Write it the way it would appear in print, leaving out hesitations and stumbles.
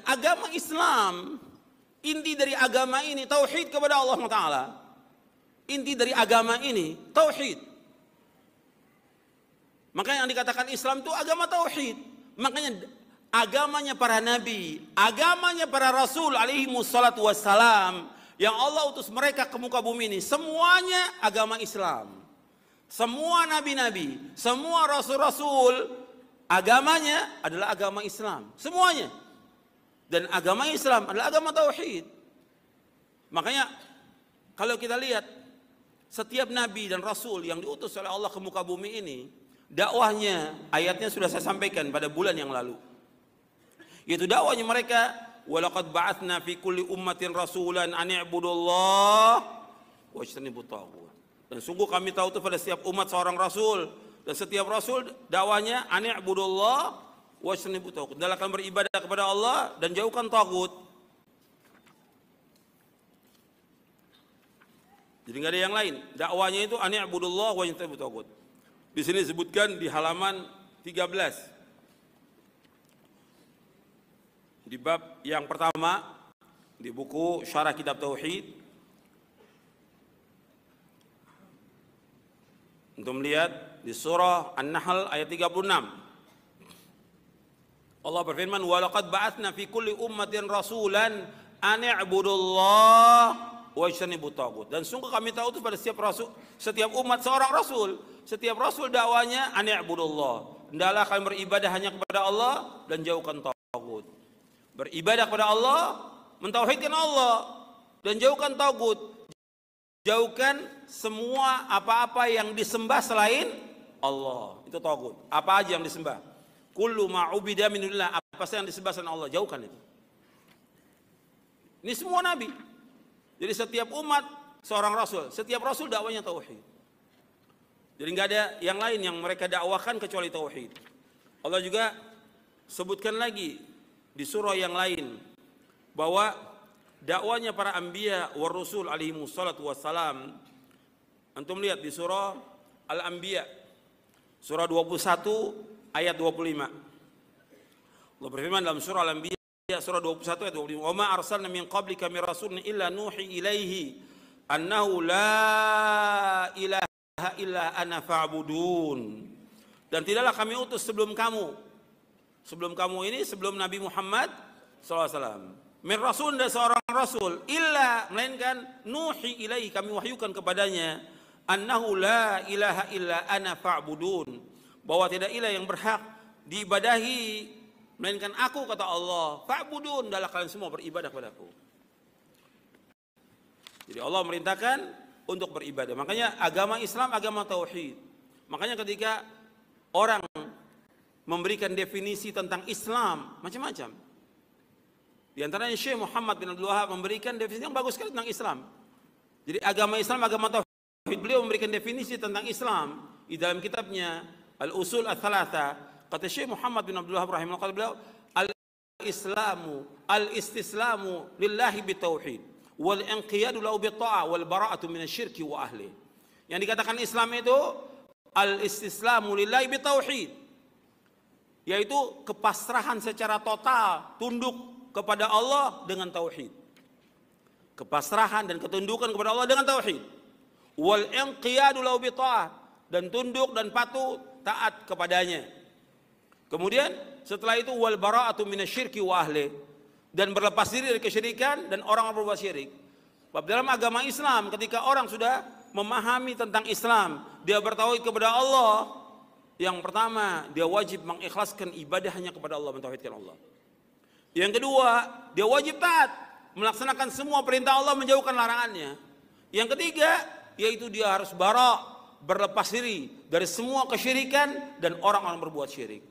agama Islam, inti dari agama ini tauhid kepada Allah Taala. Inti dari agama ini tauhid. Makanya yang dikatakan Islam itu agama tauhid. Makanya agamanya para nabi, agamanya para rasul alaihi wassalatu wassalam, yang Allah utus mereka ke muka bumi ini, semuanya agama Islam. Semua nabi-nabi, semua rasul-rasul, agamanya adalah agama Islam. Semuanya. Dan agama Islam adalah agama tauhid. Makanya kalau kita lihat setiap nabi dan rasul yang diutus oleh Allah ke muka bumi ini, dakwahnya, ayatnya sudah saya sampaikan pada bulan yang lalu. Yaitu dakwahnya mereka, walaqad ba'atsna fi kulli ummatin rasulan an i'budullaha wajtanibut taghut. Dan sungguh kami tahu itu pada setiap umat seorang rasul, dan setiap rasul dakwahnya an i'budullaha wajtanibut taghut. Hendaklah beribadah kepada Allah dan jauhkan taghut. Jadi nggak ada yang lain. Dakwahnya itu an i'budullaha wajtanibut taghut. Di sini disebutkan di halaman 13. Di bab yang pertama di buku Syarah Kitab Tauhid, untuk melihat di surah An-Nahl ayat 36. Allah berfirman, "Walaqad ba'atsna fi kulli ummatin rasulan an i'budullaha wajtanibut taghut." Dan sungguh kami tahu itu pada setiap umat seorang rasul. Setiap rasul dakwanya an i'budullah. Hendaklah kalian beribadah hanya kepada Allah dan jauhkan taghut. Beribadah kepada Allah, mentauhidkan Allah dan jauhkan taghut. Jauhkan semua apa-apa yang disembah selain Allah. Itu taghut. Apa aja yang disembah? Kullu ma'ubida min dunillah, apa saja yang disembah selain Allah, jauhkan itu. Ini semua nabi. Jadi setiap umat seorang rasul, setiap rasul dakwanya tauhid. Jadi nggak ada yang lain yang mereka dakwakan kecuali tauhid. Allah juga sebutkan lagi di surah yang lain bahwa dakwanya para anbiya war rusul alaihi wassalatu wassalam. Antum lihat di surah Al-Anbiya surah 21 ayat 25. Allah berfirman dalam surah Al-Anbiya surah 21 ayat 25, "Wa ma arsalna min qablika min rasulin illa nuhi ilaihi annahu la ilaha illa ana fa'budun." Dan tidaklah kami utus sebelum kamu ini, sebelum Nabi Muhammad SAW, min rasul, dan seorang rasul, illa, melainkan nuhi ilaihi, kami wahyukan kepadanya, annahu la ilaha illa ana fa'budun, bahwa tidak ilah yang berhak diibadahi melainkan aku, kata Allah. Fa'budun, adalah kalian semua beribadah kepadaku. Jadi Allah merintahkan untuk beribadah. Makanya agama Islam agama tauhid. Makanya ketika orang memberikan definisi tentang Islam macam-macam, di antaranya Syekh Muhammad bin Abdul Wahab memberikan definisi yang bagus sekali tentang Islam. Jadi agama Islam agama tauhid. Beliau memberikan definisi tentang Islam di dalam kitabnya Al-Usul Ats-Tsalatsa. Kata Syekh Muhammad bin Abdul Wahab rahimahullah, kata beliau, al-islamu al-istislamu lillahi bitauhid wal inqiyadu lahu bitta'ah wal bara'atu minasyirki wa ahli. Yang dikatakan Islam itu al-istislamu lillahi bitauhid, yaitu kepasrahan secara total, tunduk kepada Allah dengan tauhid. Kepasrahan dan ketundukan kepada Allah dengan tauhid. Wal inqiyadu lahu bi ta'ah, dan tunduk dan patuh taat kepadanya. Kemudian setelah itu wal bara'atu minasyirki wa ahli, dan berlepas diri dari kesyirikan dan orang yang berbuat syirik. Sebab dalam agama Islam ketika orang sudah memahami tentang Islam, dia bertauhid kepada Allah, yang pertama dia wajib mengikhlaskan ibadahnya kepada Allah, mentauhidkan Allah. Yang kedua, dia wajib taat, melaksanakan semua perintah Allah, menjauhkan larangannya. Yang ketiga, yaitu dia harus berlepas diri dari semua kesyirikan dan orang-orang berbuat syirik.